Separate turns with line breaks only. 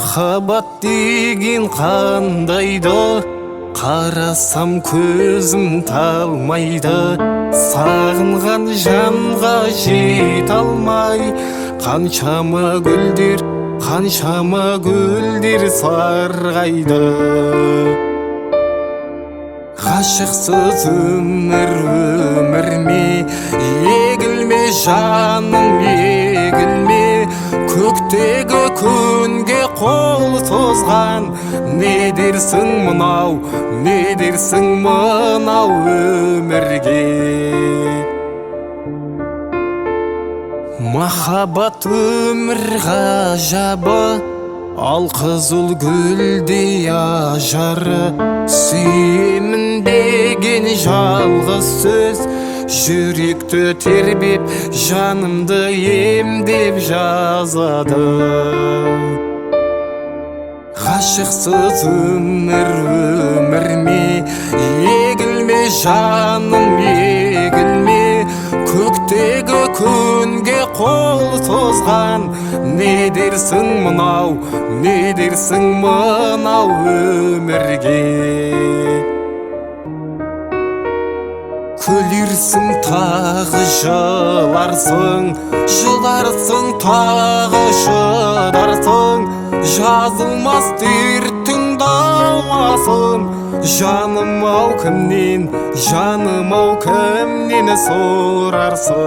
Махаббат деген қандайды, қарасам көзім талмайды. Сағынған жанға жете алмай, қаншама гүлдер сарғайды. Ғашықсыз өмір ме, егілме жаным, егілме. Көктегі күнге қол созған, не дерсің мынау өмірге. Махаббат өмір ғажабы, ал қызыл гүлдей ажары. Сүйемін деген жалғыз сөз, жүректі тербеп, жанымды емдеп жазады. Ғашықсыз өмір ме, егілме жаным, егілме. Көктегі күнге қол созған, не дерсің мынау өмірге. Күлерсің тағы жыларсың тағы шыдарсың. Жазылмас дерттің дауасын, жаным ау кімнен сұрарсың.